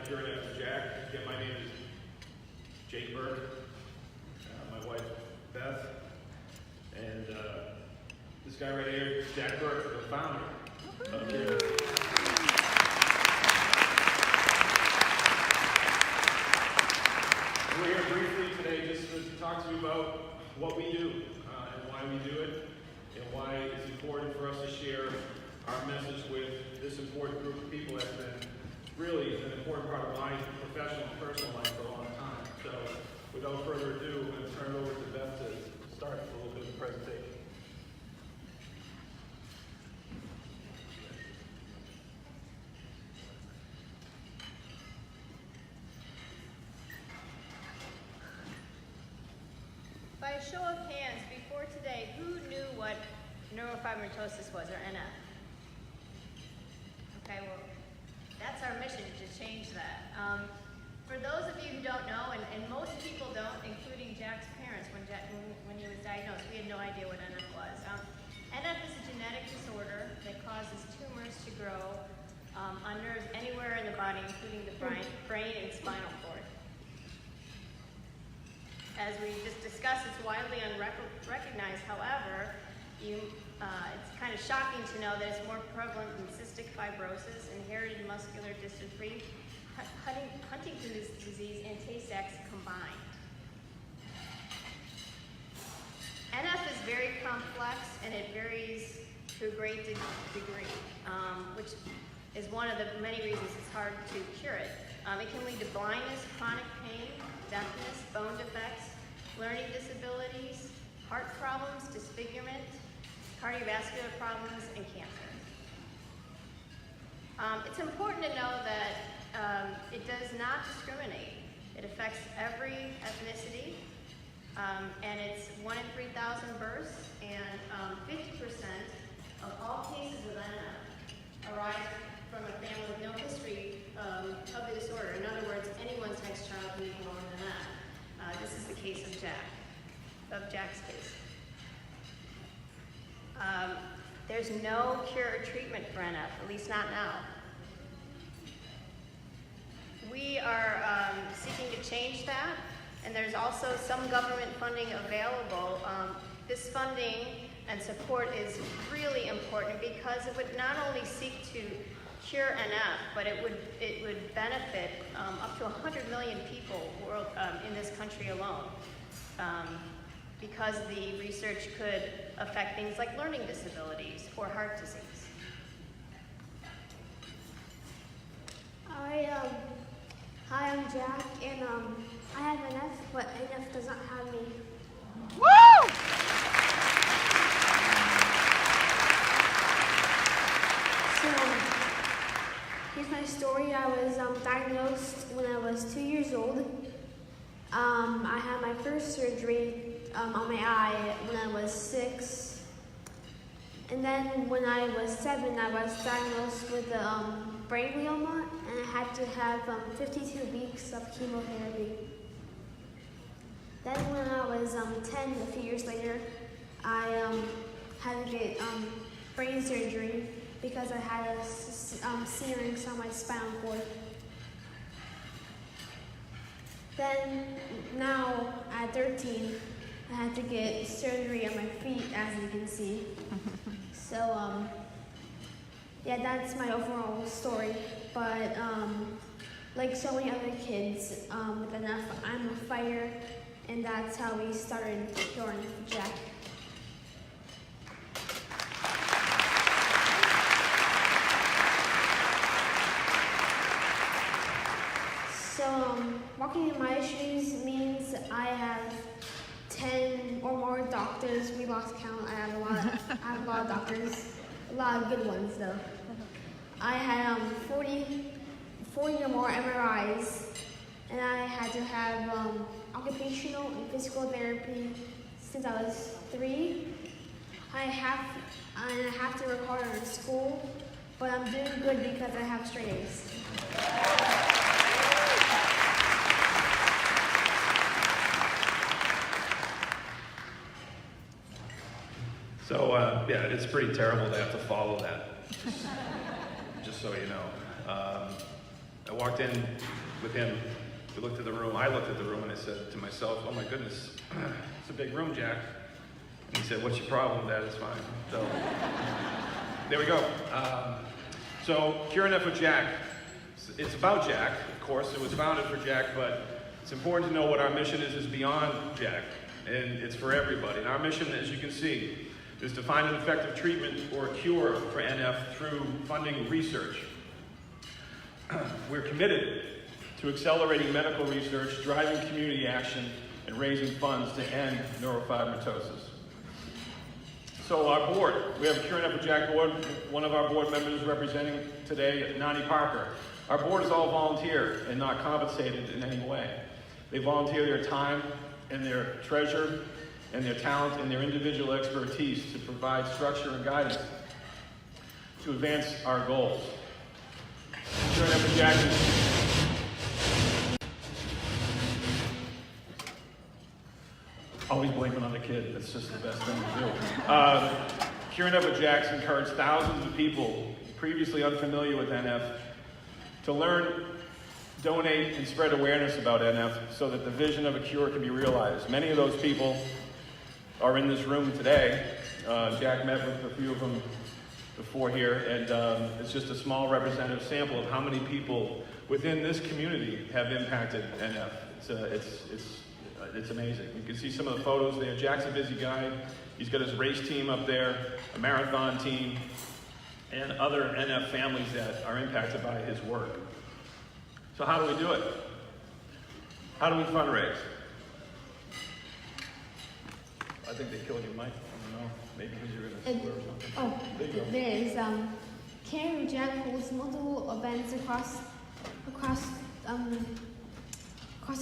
CureNFwithJack. Again, my name is Jake Burke, my wife Beth, and this guy right here, Jack Burke, the founder of Cure. We're here briefly today just to talk to you about what we do and why we do it, and why it's important for us to share our message with this important group of people that's been really an important part of my professional and personal life for a long time. So without further ado, I'm going to turn it over to Beth to start a little bit of the presentation. By a show of hands, before today, who knew what neurofibromatosis was, or NF? Okay, well, that's our mission, to change that. For those of you who don't know, and most people don't, including Jack's parents, when he was diagnosed, we had no idea what NF was. NF is a genetic disorder that causes tumors to grow on nerves anywhere in the body, including the brain and spinal cord. As we just discussed, it's widely unrecognized. However, it's kind of shocking to know that it's more prevalent in cystic fibrosis, inherited muscular dystrophy, Huntington's disease, and Tay-Sachs combined. NF is very complex, and it varies to a great degree, which is one of the many reasons it's hard to cure it. It can lead to blindness, chronic pain, deafness, bone defects, learning disabilities, heart problems, disfigurement, cardiovascular problems, and cancer. It's important to know that it does not discriminate. It affects every ethnicity, and it's 1 in 3,000 births, and 50% of all cases of NF arise from a family with no history of the disorder. In other words, anyone's next child can be born with NF. This is the case of Jack's case. There's no cure or treatment for NF, at least not now. We are seeking to change that, and there's also some government funding available. This funding and support is really important because it would not only seek to cure NF, but it would benefit up to 100 million people in this country alone, because the research could affect things like learning disabilities or heart disease. Hi, I'm Jack, and I have NF, but NF does not have me. Woo! So, here's my story. I was diagnosed when I was 2 years old. I had my first surgery on my eye when I was 6. And then when I was 7, I was diagnosed with brain glioma, and I had to have 52 weeks of chemotherapy. Then when I was 10, a few years later, I had to get brain surgery because I had a syrinx on my spinal cord. Then, now at 13, I had to get surgery on my feet, as you can see. So, yeah, that's my overall story. But like so many other kids with NF, I'm a fighter, and that's how we started CureNFwithJack. So, walking in my shoes means I have 10 or more doctors. We lost count. I have a lot of doctors. A lot of good ones, though. I had 40 or more MRIs, and I had to have occupational and physical therapy since I was 3. I have to work harder in school, but I'm doing good because I have straight A's. So, yeah, it's pretty terrible to have to follow that, just so you know. walked in with him. We looked at the room. I looked at the room and I said to myself, "Oh my goodness, it's a big room, Jack." And he said, "What's your problem, Dad? It's fine." So there we go. So CureNFwithJack. It's about Jack, of course. It was founded for Jack, but it's important to know what our mission is beyond Jack, and it's for everybody. And our mission, as you can see, is to find an effective treatment or a cure for NF through funding research. We're committed to accelerating medical research, driving community action, and raising funds to end neurofibromatosis. So our board, we have a CureNFwithJack board. One of our board members representing today, Nani Parker. Our board is all volunteer and not compensated in any way. They volunteer their time and their treasure and their talent and their individual expertise to provide structure and guidance to advance our goals. CureNFwithJack is always blaming on the kid. That's just the best thing to do. CureNFwithJack encouraged thousands of people previously unfamiliar with NF to learn, donate, and spread awareness about NF so that the vision of a cure can be realized. Many of those people are in this room today. Jack met with a few of them before here, and it's just a small representative sample of how many people within this community have impacted NF. It's amazing. You can see some of the photos there. Jack's a busy guy. He's got his race team up there, a marathon team, and other NF families that are impacted by his work. So how do we do it? How do we fundraise? I think they killed your mic. I don't know. Maybe because you're going to swear or something. Oh, there you go. there is. CureNFwithJack holds multiple events across the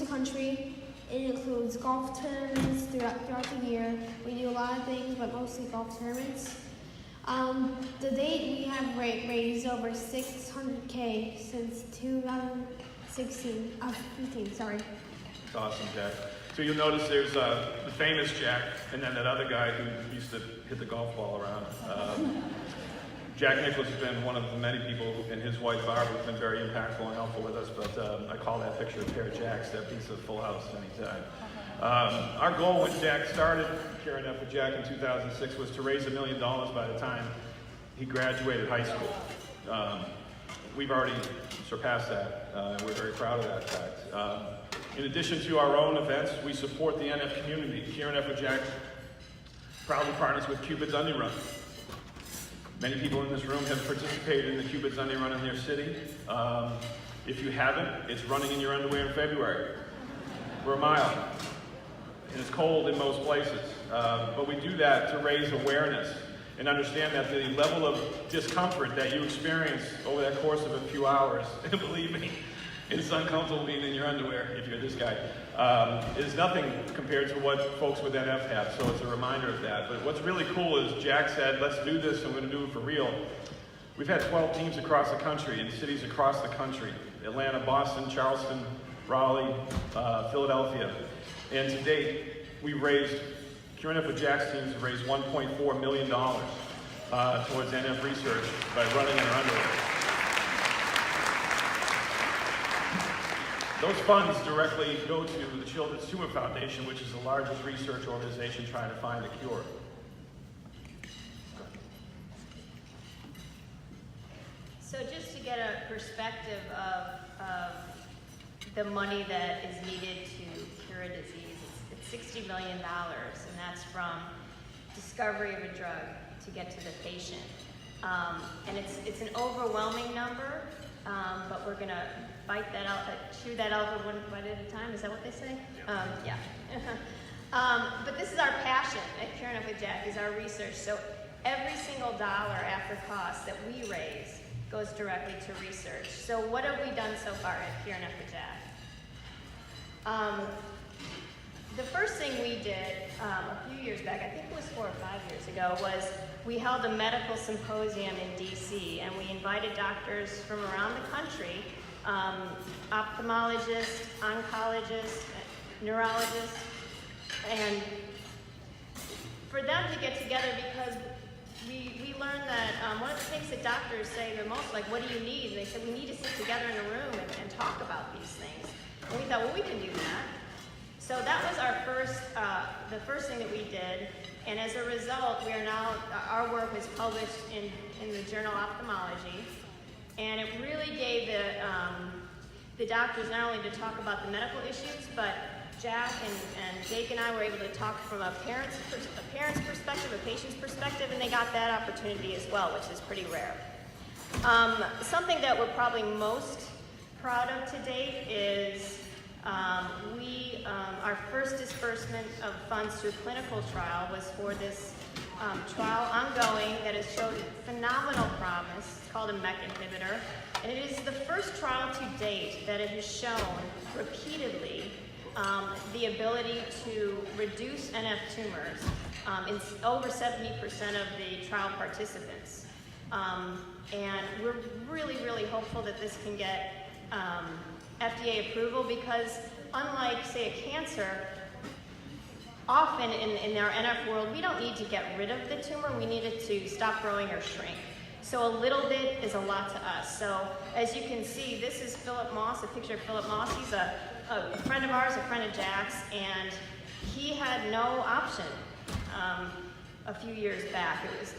country. It includes golf tournaments throughout the year. We do a lot of things, but mostly golf tournaments. To date, we have raised over $600K since 2015, sorry. It's awesome, Jack. So you'll notice there's the famous Jack, and then that other guy who used to hit the golf ball around. Jack Nicklaus has been one of the many people, and his wife Barbara has been very impactful and helpful with us, but I call that picture a pair of Jacks. That beats a full house anytime. Our goal when Jack started CureNFwithJack in 2006 was to raise $1 million by the time he graduated high school. We've already surpassed that. We're very proud of that fact. In addition to our own events, we support the NF community. CureNFwithJack proudly partners with Cupid's Onion Run. Many people in this room have participated in the Cupid's Onion Run in their city. If you haven't, it's running in your underwear in February. We're a mile, and it's cold in most places. But we do that to raise awareness and understand that the level of discomfort that you experience over that course of a few hours, and believe me, it's uncomfortable being in your underwear if you're this guy, is nothing compared to what folks with NF have, so it's a reminder of that. But what's really cool is Jack said, let's do this, and we're going to do it for real. We've had 12 teams across the country, in cities across the country, Atlanta, Boston, Charleston, Raleigh, Philadelphia. And to date, we've raised, CureNFwithJack's teams have raised $1.4 million towards NF research by running in our underwear. Those funds directly go to the Children's Tumor Foundation, which is the largest research organization trying to find a cure. So just to get a perspective of the money that is needed to cure a disease, it's $60 million, and that's from discovery of a drug to get to the patient. And it's an overwhelming number, but we're going to bite that out, chew that out one bite at a time. Is that what they say? Yeah. But this is our passion at CureNFwithJack, is our research. So every single dollar after cost that we raise goes directly to research. So what have we done so far at CureNFwithJack? The first thing we did a few years back, I think it was 4 or 5 years ago, was we held a medical symposium in DC, and we invited doctors from around the country, ophthalmologists, oncologists, neurologists, and for them to get together, because we learned that one of the things that doctors say the most, like, what do you need? And they said, we need to sit together in a room and talk about these things. And we thought, well, we can do that. So that was our the first thing that we did. And as a result, we are now, our work is published in the journal Ophthalmology. And it really gave the doctors not only to talk about the medical issues, but Jack and Jake and I were able to talk from a parent's perspective, a patient's perspective, and they got that opportunity as well, which is pretty rare. Something that we're probably most proud of to date is our first disbursement of funds through clinical trial was for this trial ongoing that has showed phenomenal promise. It's called a MEK inhibitor. And it is the first trial to date that it has shown repeatedly the ability to reduce NF tumors in over 70% of the trial participants. And we're really, really hopeful that this can get FDA approval because unlike, say, a cancer, often in our NF world, we don't need to get rid of the tumor, we need it to stop growing or shrink. So a little bit is a lot to us. So as you can see, this is Philip Moss, a picture of Philip Moss. He's a friend of ours, a friend of Jack's, and he had no option a few years back. It was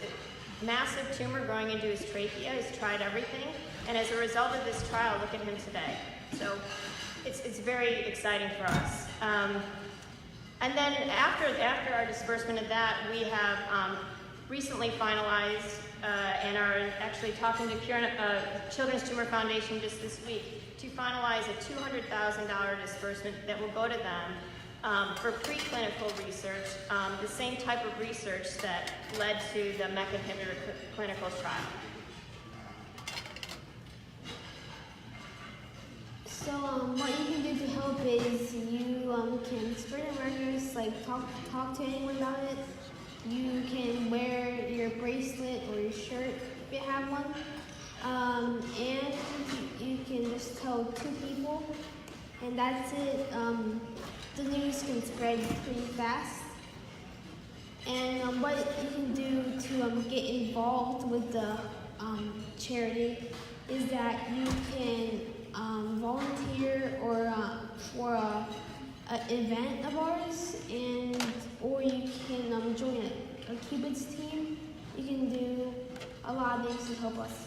a massive tumor growing into his trachea. He's tried everything, and as a result of this trial, look at him today. So it's very exciting for us. And then after our disbursement of that, we have recently finalized and are actually talking to Children's Tumor Foundation just this week to finalize a $200,000 disbursement that will go to them for preclinical research, the same type of research that led to the MEK inhibitor clinical trial. So what you can do to help is you can spread awareness, like talk to anyone about it. You can wear your bracelet or your shirt if you have one. And you can just tell 2 people, and that's it. The news can spread pretty fast. And what you can do to get involved with the charity is that you can volunteer or for an event of ours, or you can join a Cubits team. You can do a lot of things to help us.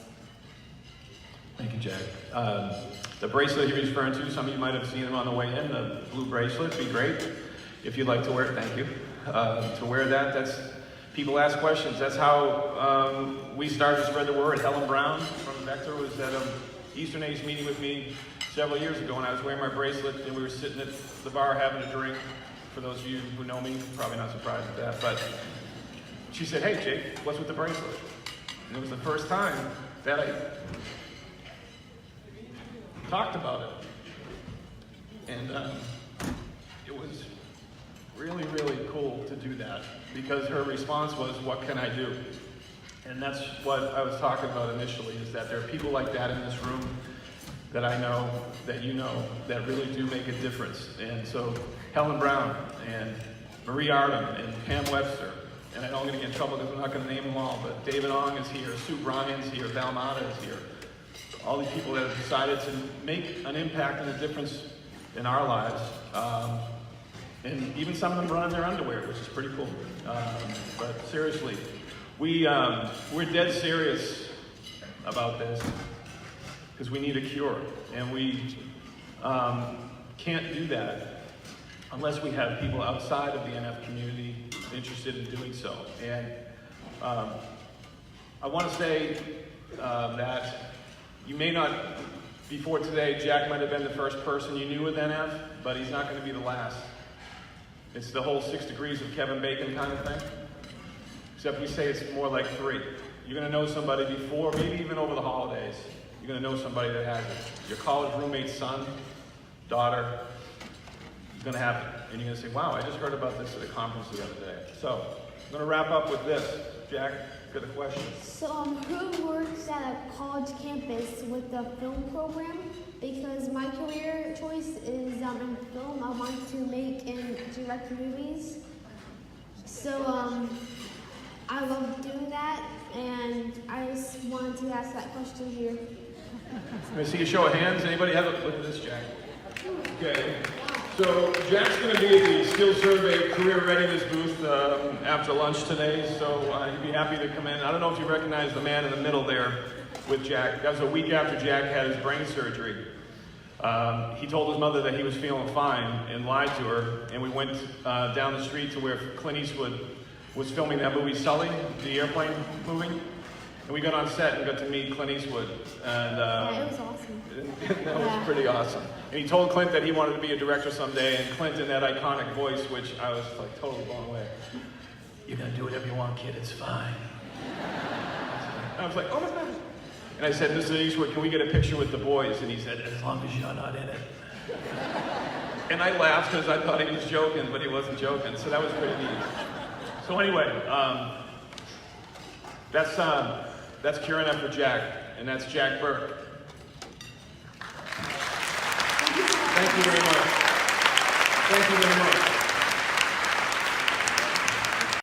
Thank you, Jack. The bracelet he was referring to, some of you might have seen him on the way in, the blue bracelet, be great. If you'd like to wear it, thank you. To wear that, people ask questions. That's how we started to spread the word. Helen Brown from Vector was at an Eastern Age meeting with me several years ago, and I was wearing my bracelet, and we were sitting at the bar having a drink. For those of you who know me, probably not surprised at that, but she said, "Hey, Jake, what's with the bracelet?" And it was the first time that I talked about it. And it was really, really cool to do that because her response was, "What can I do?" And that's what I was talking about initially, is that there are people like that in this room that I know, that you know, that really do make a difference. And so Helen Brown and Marie Artem and Pam Webster, and I know I'm going to get in trouble because I'm not going to name them all, but David Ong is here, Sue Bryan's here, Val Mata is here. All these people that have decided to make an impact and a difference in our lives. And even some of them run in their underwear, which is pretty cool. But seriously, we're dead serious about this because we need a cure. And we can't do that unless we have people outside of the NF community interested in doing so. And I want to say that you may not, before today, Jack might have been the first person you knew with NF, but he's not going to be the last. It's the whole 6 degrees of Kevin Bacon kind of thing, except we say it's more like 3. You're going to know somebody before, maybe even over the holidays. You're going to know somebody that has it. Your college roommate's son, daughter, is going to have it. And you're going to say, "Wow, I just heard about this at a conference the other day." So I'm going to wrap up with this. Jack, got a question. So who works at a college campus with the film program? Because my career choice is in film. I want to make and direct movies. So I love doing that, and I just wanted to ask that question here. Let me see a show of hands. Anybody have a look at this, Jack? Okay. So Jack's going to be at the Skill Survey Career Readiness booth after lunch today, so you'd be happy to come in. I don't know if you recognize the man in the middle there with Jack. That was a week after Jack had his brain surgery. He told his mother that he was feeling fine and lied to her, and we went down the street to where Clint Eastwood was filming that movie Sully, the airplane movie, and we got on set and got to meet Clint Eastwood. And Yeah, it was awesome. that was pretty awesome. And he told Clint that he wanted to be a director someday, and Clint in that iconic voice, which I was like totally blown away. You're gonna do whatever you want, kid, it's fine. I was like, oh my God. And I said, Mr. Eastwood, can we get a picture with the boys? And he said, as long as you're not in it. And I laughed because I thought he was joking, but he wasn't joking, so that was pretty neat. So anyway, that's CureNFwithJack, and that's Jack Burke. Thank you very much. Thank you very much.